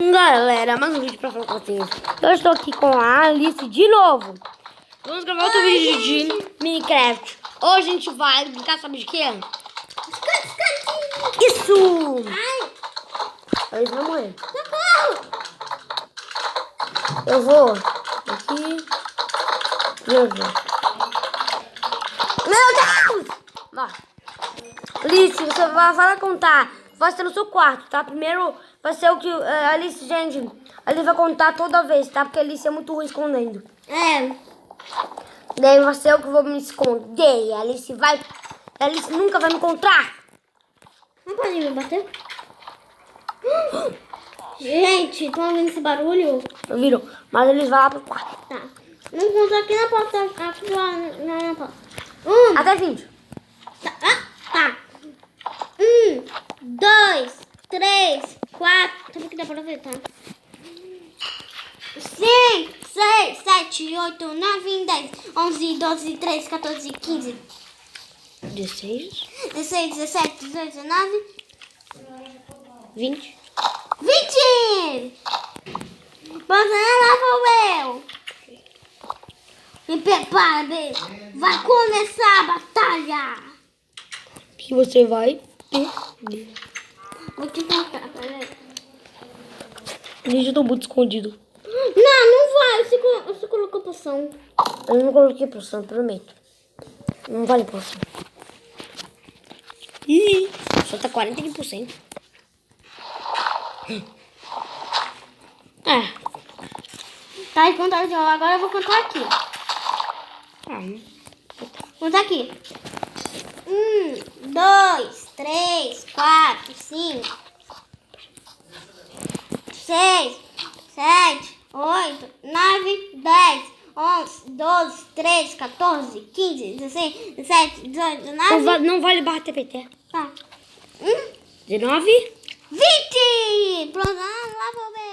Galera, mais um vídeo pra falar com vocês. Eu estou aqui com a Alice de novo. Vamos gravar outro vídeo de Minecraft. Hoje a gente vai brincar, sabe de quê? Isso! A Alice vai morrer. Eu vou aqui. Meu Deus! Vai. Alice, você vai contar. Vai ser no seu quarto, tá? Primeiro vai ser o que a Alice, gente. A Alice vai contar toda vez, tá? Porque a Alice é muito ruim escondendo. Daí vai ser eu que vou me esconder. A Alice nunca vai me encontrar. Não pode me bater? Gente, estão ouvindo esse barulho? Viram? Mas eles vão lá pro quarto. Tá. Vamos contar aqui na porta. Aqui na porta. Até 20. Tá. 1, 2, 3, 4. Tudo que dá pra ver, tá? 5, 6, 7, 8, 9, 10, 11, 12, 13, 14, 15, 16. 16, 17, 18, 19, 20. 20! Lá vou eu! Me prepara, bebê! Vai começar a batalha! Que você vai perder. Vou te contar, peraí. Gente, eu tô muito escondido. Não vai! Você colocou poção. Eu não coloquei poção, prometo. Não vale poção. Ih, só tá 41%. Tá, de contar de novo. Agora eu vou contar aqui. Contar aqui. 1, 2, 3, 4, 5, 6, 7, 8, 9, 10, 11, 12, 13, 14, 15, 16, 17, 18, 19. Não vale barra TPT. Tá. 19. 20! Pronto, lá vou ver.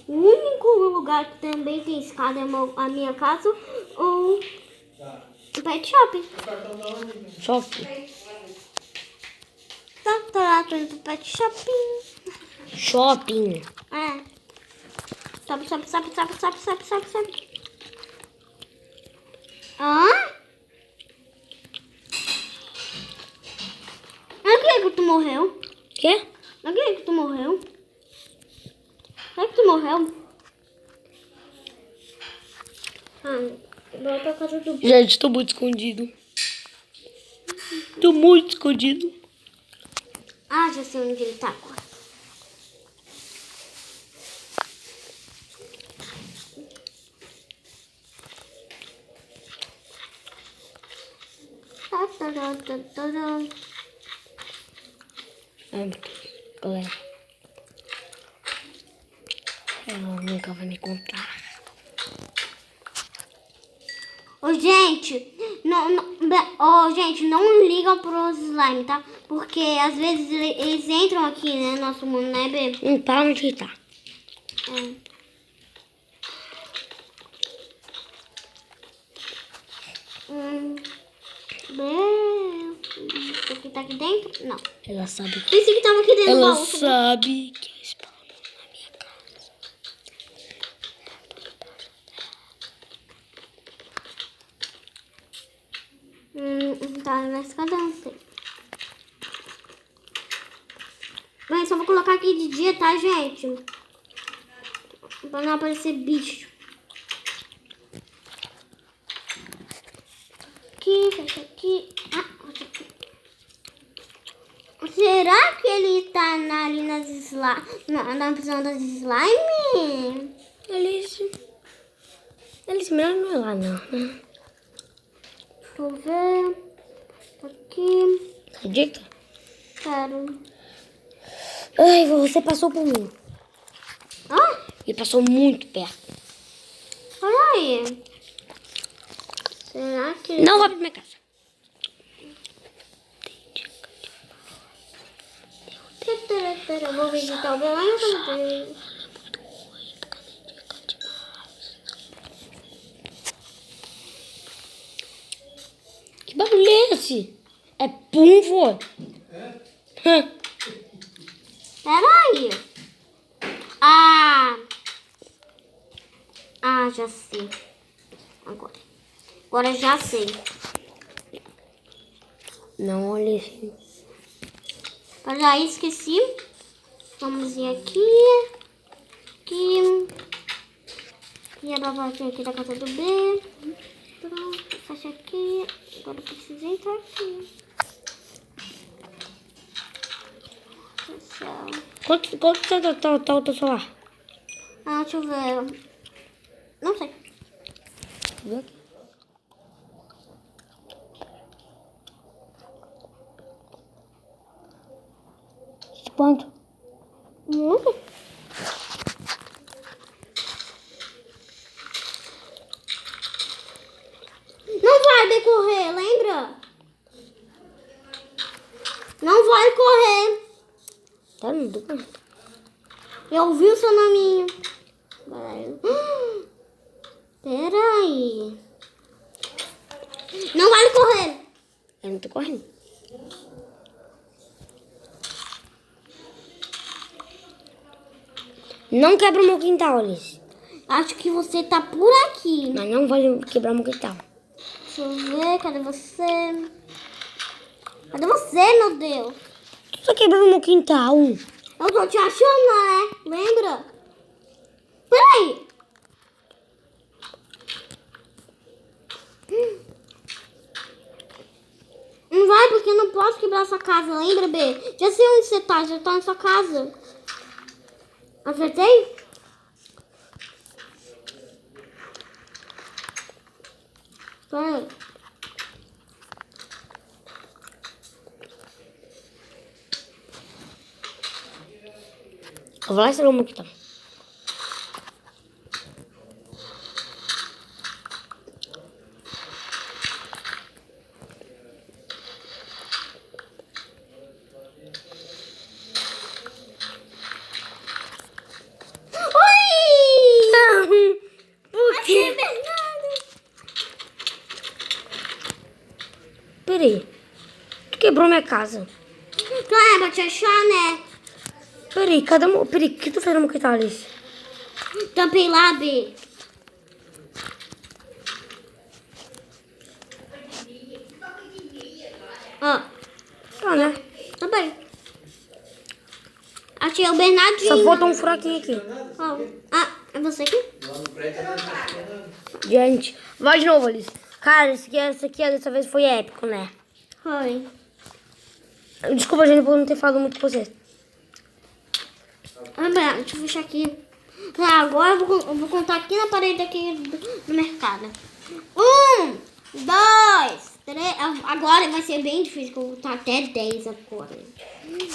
O único lugar que também tem escada é a minha casa ou o pet shopping. Shopping. Tá, tô lá, tô indo pro pet shopping. Shopping. Sobe. Não acredito que tu morreu. Quê? Não acredito que tu morreu. Será que tu morreu? Volta pra casa do... Gente, tô muito escondido. Tô muito escondido. Já sei onde ele tá agora. Galera. Ela nunca vai me encontrar. Gente, gente, não ligam pros slime, tá? Porque às vezes eles entram aqui, né, no nosso mundo, né, bebê? Tá onde tá? Esse aqui tá aqui dentro? Não. Ela sabe. Esse que tava aqui dentro do Ela baú. sabe que eu spawno na minha casa. Tá na escada, não sei. Mas só vou colocar aqui de dia, tá, gente? Pra não aparecer bicho. Aqui, fecha aqui. Fecha aqui. Será que ele tá ali nas slime? Na prisão das slime? Alice, melhor não é lá, não. Deixa eu ver. Aqui. Acredita? Quero. Ai, você passou por mim. Ele passou muito perto. Olha aí. Será que... Não vai pra minha casa. Eu vou visitar o Belém. Que barulho é Alice, é pum, foi. Peraí. Já sei. Agora já sei. Não, Alice. Peraí, esqueci. Vamos ir aqui. Aqui. E a babatinha aqui da casa do B. Pronto, fecha aqui. Agora eu preciso entrar aqui. Quanto tá o teu celular? Deixa eu ver. Não sei. Vê aqui. Quanto? Muito. Não vai decorrer, lembra? Não vai correr. Tá no do. Eu ouvi o seu nominho. Peraí. Não vale correr. Eu não tô correndo. Não quebra o meu quintal, Alice. Acho que você tá por aqui. Mas não vai quebrar o meu quintal. Deixa eu ver, cadê você? Cadê você, meu Deus? Tu tá quebrando o meu quintal. Eu tô te achando, né? Lembra? Peraí. Não vai, porque eu não posso quebrar sua casa, lembra, B? Já sei onde você tá, já tá na sua casa. Acertei? Peraí. Eu vou lá estragar o meu quintal. Por quê? Peraí. Tu quebrou minha casa. Claro, pra te achar, né? Peraí, cadê o meu... Peraí, o que tu fez no meu quintal, Alice? Tampei lá, B. Ó, Tá, né? tá bem. Achei o Bernardinho. Só falta um furaquinho aqui. Ó. É você aqui? Gente, vai de novo, Alice. Cara, esse aqui dessa vez foi épico, né? Foi. Desculpa, gente, por não ter falado muito com vocês. Deixa eu fechar aqui. Agora eu vou contar aqui na parede aqui do mercado. 1, 2, 3. Agora vai ser bem difícil, que eu vou contar até 10 agora.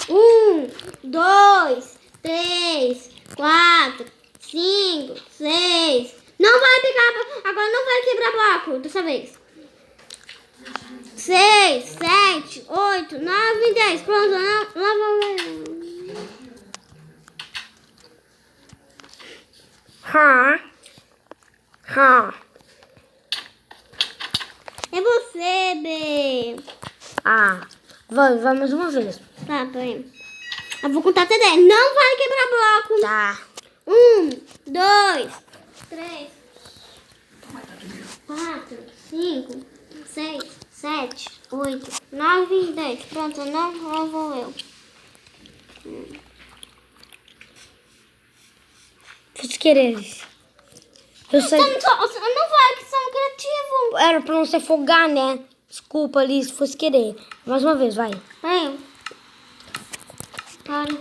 1, 2, 3, 4, 5, 6. Não vai pegar. Agora não vai quebrar bloco dessa vez. 6, 7, 8, 9, 10. Pronto, lá vamos. É você, B. Vai mais uma vez. Tá, peraí. Eu vou contar até 10. Não vai quebrar bloco. Tá. 1, 2, 3, 4, 5, 6, 7, 8, 9, 10. Pronto, não vou eu. Fiz querer. Eu sei. Você não vai, que são criativo. Era pra não se afogar, né? Desculpa, Alice, foi sem querer. Mais uma vez, vai. Aí. Para.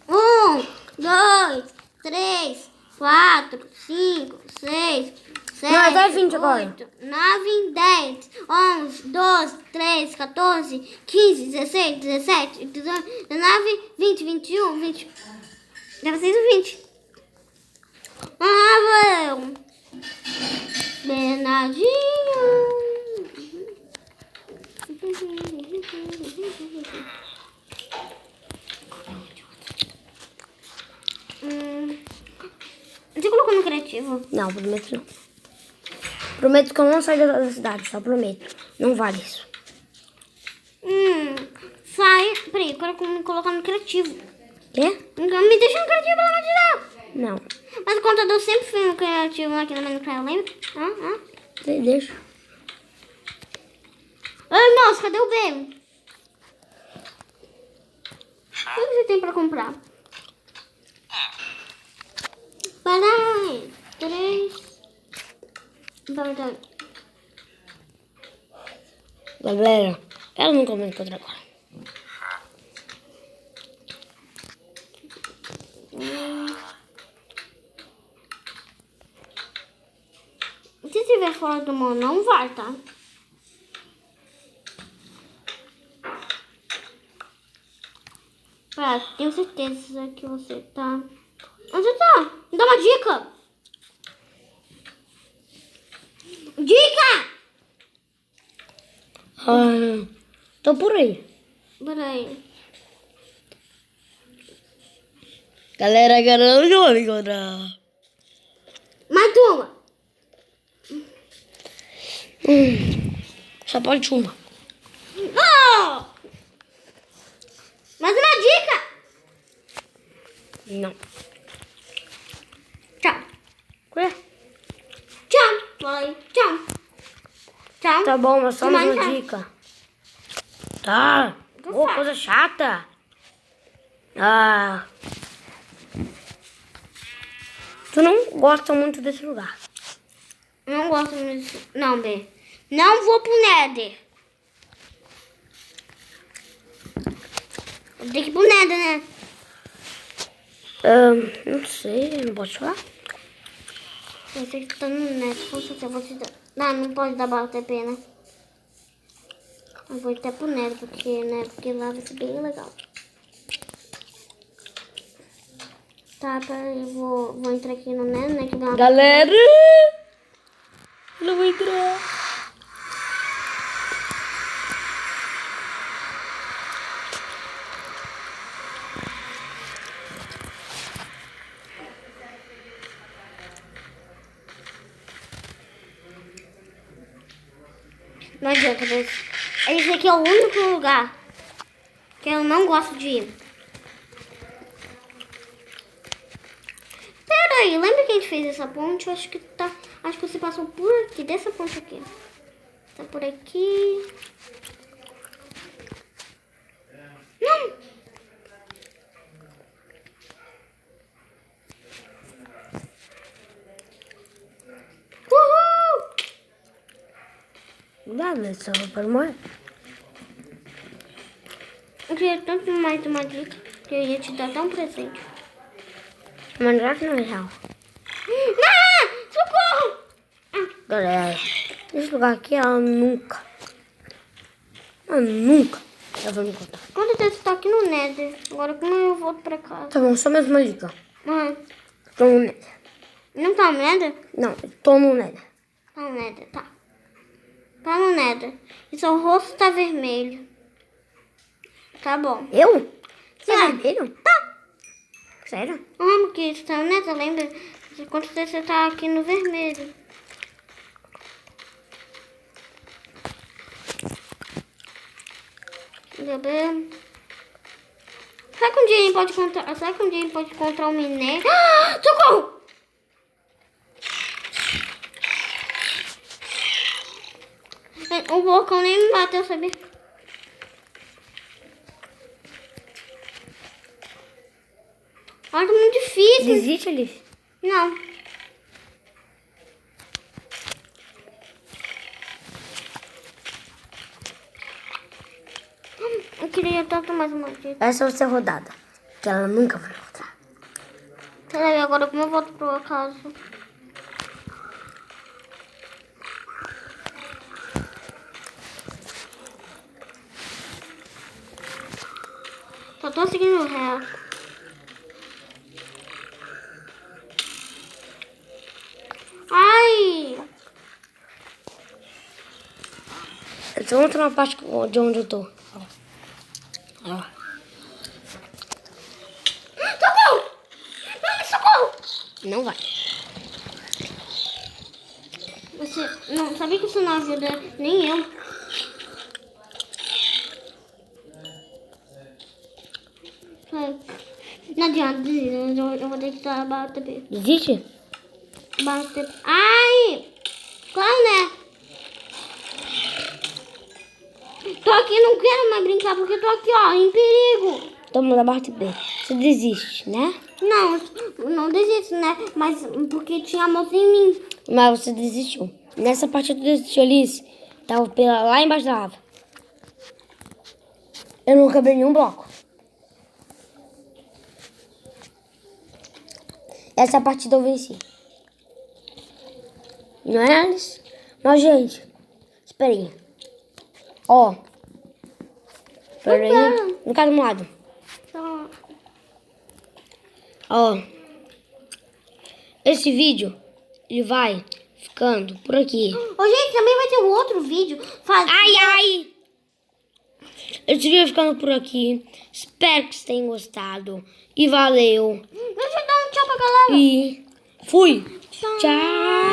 1, 2, 3, 4, 5, 6, 7, Não, até 20 agora. 8, 9, 10, 11, 12, 13, 14, 15, 16, 17, 18, 19, 20, 21, 20. Deve ser 20. Valeu. Bernardinho. Você colocou no criativo? Não, prometo não. Prometo que eu não saio da cidade, só prometo. Não vale isso. Sai. Peraí, eu quero me colocar no criativo. Quê? Me deixa no criativo, pelo amor de Deus. Não. Mas o computador sempre foi no criativo aqui no Minecraft, lembra? Deixa. Ai, moço, cadê o bem? O que você tem pra comprar? Parai. 3. Vai. Galera, ela nunca vai encontrar agora. Se estiver fora do mão, não vai, tá? Tenho certeza que você tá... Onde você tá? Me dá uma dica! Dica! Tô por aí. Peraí. Galera, agora nunca vai me encontrar. Mais uma! Só pode uma. Oh! Mais uma dica! Não. Tchau. Ué? Tchau. Vai. Tchau. Tchau. Tá bom, mas só mais uma Tchau. dica. Tá. Ô, coisa chata. Tu não gosta muito desse lugar. Não gosto disso. Não, B. Não vou pro Nether. Eu tenho que ir pro Nether, né? Não sei, não posso falar. Eu sei que tá no Nether. Com certeza vou te dar. Não pode dar bala TP, né? Eu vou até pro Nether, porque lá vai ser bem legal. Tá, peraí, eu vou entrar aqui no Nether, né? Que dá uma... Galera! Não vou entrar. Não adianta, mas esse aqui é o único lugar que eu não gosto de ir. Peraí, lembra que a gente fez essa ponte? Eu acho que você passou por aqui, dessa ponte aqui. Tá por aqui. Não! Uhul! Dá, mas só para morrer. Eu queria tanto mais uma dica que eu ia te dar até um presente. Mas já que não é real. Socorro! Galera, esse lugar aqui ela nunca eu vou me encontrar. Quando eu tá aqui no Nether, agora como eu volto pra casa? Tá bom, só mais uma dica. Tô no Nether. Não tá no Nether? Não, tô no Nether. Tá no Nether, tá. Tá no Nether. E seu rosto tá vermelho. Tá bom. Eu? Tá Sim. vermelho? Tá. Sério? Porque você tá no Nether, lembra? Quando você tá aqui no vermelho. Será que um dia a gente pode encontrar um minério? Socorro! O vulcão nem me bateu, sabia? Olha, tá muito difícil. Desiste, Alice. Não. Eu queria tanto mais uma dica. Essa vai ser a rodada. Que ela nunca vai encontrar. Peraí, agora como eu volto pra casa? Só tô seguindo o resto. Ai! Eu só entro na parte de onde eu tô. Ó. Socorro! Ai, socorro! Não vai. Você Não, sabia que isso não ajuda nem eu. Não adianta, desistir, eu vou ter que bater. Desiste? Bater. Ai! Claro, né? Tô aqui, não quero mais brincar, porque tô aqui, ó, em perigo. Toma da parte B. Você desiste, né? Não desisto, né? Mas porque tinha moça em mim. Mas você desistiu. Nessa parte tu desistiu, Alice. Tava lá embaixo da lava. Eu não quebrei nenhum bloco. Essa partida eu venci. Não é, Alice? Mas, gente, espera aí. Ó. Espera aí. Não quero nada. Tá. Ó. Esse vídeo, ele vai ficando por aqui. Ô, gente, também vai ter um outro vídeo. Ai! Esse vídeo vai ficando por aqui. Espero que vocês tenham gostado. E valeu. Deixa eu dar um tchau pra galera. E fui. Tchau. Tchau.